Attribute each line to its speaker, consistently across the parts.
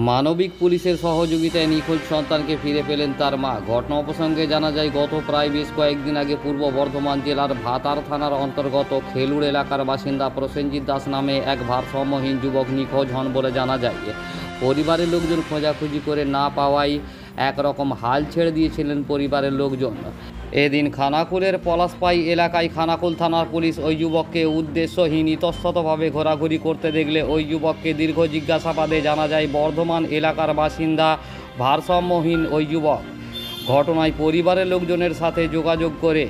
Speaker 1: মানবিক পুলিশের সহযোগিতায় নিখোঁজ সন্তানকে ফিরে পেলেন তার মা। ঘটনা প্রসঙ্গে জানা যায়, গত প্রায় বেশ কয়েকদিন আগে পূর্ব বর্ধমান জেলার ভাতার থানার অন্তর্গত খেলুড় এলাকার বাসিন্দা প্রসেনজিৎ দাস নামে এক ভারসাম্যহীন যুবক নিখোঁজ হন বলে জানা যায়। পরিবারের লোকজন খোঁজাখুঁজি করে না পাওয়ায় একরকম হাল ছেড়ে দিয়েছিলেন পরিবারের লোকজন। এদিন খানাকুলের পলাশপাই এলাকায় খানাকুল থানার পুলিশ ওই যুবককে উদ্দেশ্যহীন ইতস্ততভাবে ঘোরাঘুরি করতে দেখলে ওই যুবককে দীর্ঘ জিজ্ঞাসাবাদে জানা যায় বর্ধমান এলাকার বাসিন্দা ভারসাম্যহীন ওই যুবক। ঘটনায় পরিবারের লোকজনের সাথে যোগাযোগ করে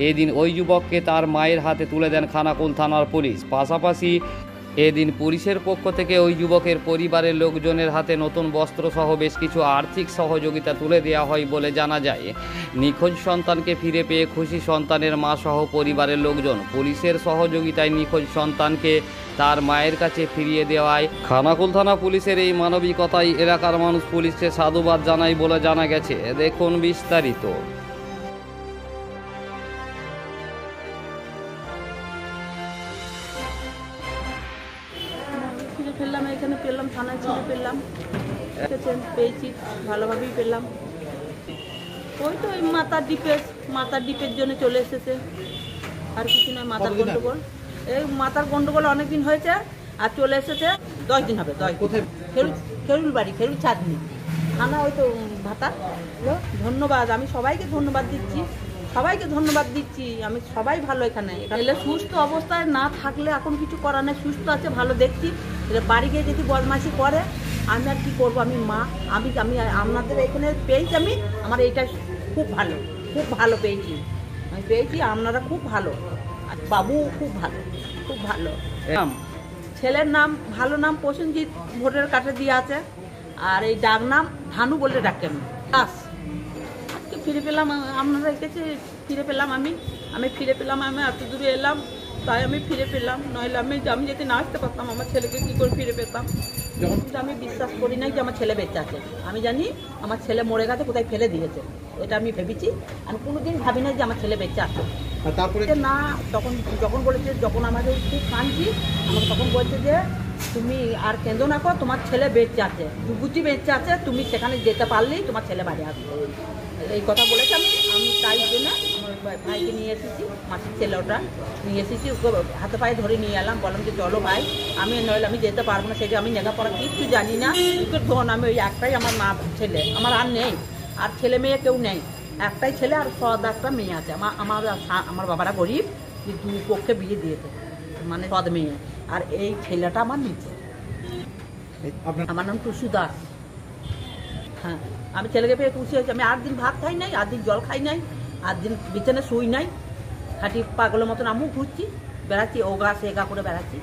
Speaker 1: এদিন ওই যুবককে তার মায়ের হাতে তুলে দেন খানাকুল থানার পুলিশ। পাশাপাশি এদিন পুলিশের পক্ষ থেকে ওই যুবকের পরিবারের লোকজনের হাতে নতুন বস্ত্রসহ বেশ কিছু আর্থিক সহযোগিতা তুলে দেওয়া হয় বলে জানা যায়। নিখোঁজ সন্তানকে ফিরে পেয়ে খুশি সন্তানের মা সহ পরিবারের লোকজন। পুলিশের সহযোগিতায় নিখোঁজ সন্তানকে তার মায়ের কাছে ফিরিয়ে দেওয়ায় খানাকুল থানা পুলিশের এই মানবিকতায় এলাকার মানুষ পুলিশকে সাধুবাদ জানায় বলে জানা গেছে। দেখুন বিস্তারিত।
Speaker 2: পেলাম, এখানে পেলাম, থানায় ছেড়ে পেলাম, পেয়েছি, ভালোভাবেই পেলাম। ওই তো ওই মাথার ডিপের জন্য চলে এসেছে, আর কিছু নয়। মাথার গন্ডগোল, এই মাথার গন্ডগোল অনেকদিন হয়েছে, আর চলে এসেছে 10 দিন হবে। খেরুল বাড়ি, খেরুল চাঁদনি থানা, ওই তো ভাতা। ধন্যবাদ, আমি সবাইকে ধন্যবাদ দিচ্ছি, আমি সবাই ভালো। এখানে এলে সুস্থ অবস্থায় না থাকলে এখন কিছু করার নেই, সুস্থ আছে, ভালো দেখছি। বাড়ি গিয়ে যদি বদমাইশি করে, আমি আর কি করবো? আমি মা, আমি আপনাদের এখানে পেয়েছি, আমার এইটা খুব ভালো পেয়েছি, আপনারা খুব ভালো, আর বাবু খুব ভালো। ছেলের নাম, ভালো নাম প্রসেনজিৎ, ভোটের কার্ডে দিয়ে আছে, আর এই ডাক নাম ধানু বলে ডাকেন। আজকে ফিরে পেলাম, আপনারা এসেছে, ফিরে পেলাম, আমি ফিরে পেলাম। আমি এত দূরে এলাম, তাই আমি ফিরে পেলাম। নইলে আমি যদি না আসতে পারতাম, আমার ছেলেকে কী করে ফিরে পেতাম? কিন্তু আমি বিশ্বাস করি নাই যে আমার ছেলে বেঁচে আছে। আমি জানি আমার ছেলে মরে গেছে, কোথায় ফেলে দিয়েছে, এটা আমি ভেবেছি। আমি কোনোদিন ভাবি নাই যে আমার ছেলে বেঁচে আছে। তারপরে না, যখন বলেছে, যখন আমাদের খুব কাঁদছি, আমাকে তখন বলছে যে তুমি আর কেঁদো না কর, তোমার ছেলে বেঁচে আছে, বুঝি বেঁচে আছে, তুমি সেখানে যেতে পারলেই তোমার ছেলে বাড়ি আসবে। এই কথা বলেছে। আমি তাই জন্য আমার ভাইকে নিয়ে এসেছি, মাসির ছেলে ওটা নিয়ে এসেছি, ওকে হাতে পায়ে ধরে নিয়ে এলাম, বললাম যে চলো ভাই, নইলে আমি যেতে পারবো না। সেটা আমি লেখাপড়া কিচ্ছু জানি না, ধন, আমি ওই একটাই আমার মা ছেলে, আমার আর নেই, আর ছেলে মেয়ে কেউ নেই, একটাই ছেলে, আর সদ একটা মেয়ে আছে। আমার বাবারা গরিব, দু পক্ষে বিয়ে দিয়েছে, মানে সদ মেয়ে, আর এই ছেলেটা আমার নিচে। আমার নাম টুসু দাস। হ্যাঁ, আমি ছেলেকে পেয়ে খুশি হয়েছি। আমি 8 দিন ভাত খাই নাই, 8 দিন জল খাই নাই, 8 দিন বিছানে শুই নাই, খাটি পাগলের মতন আমিও ঘুরছি, বেড়াচ্ছি, ও গা সে গা করে বেড়াচ্ছি।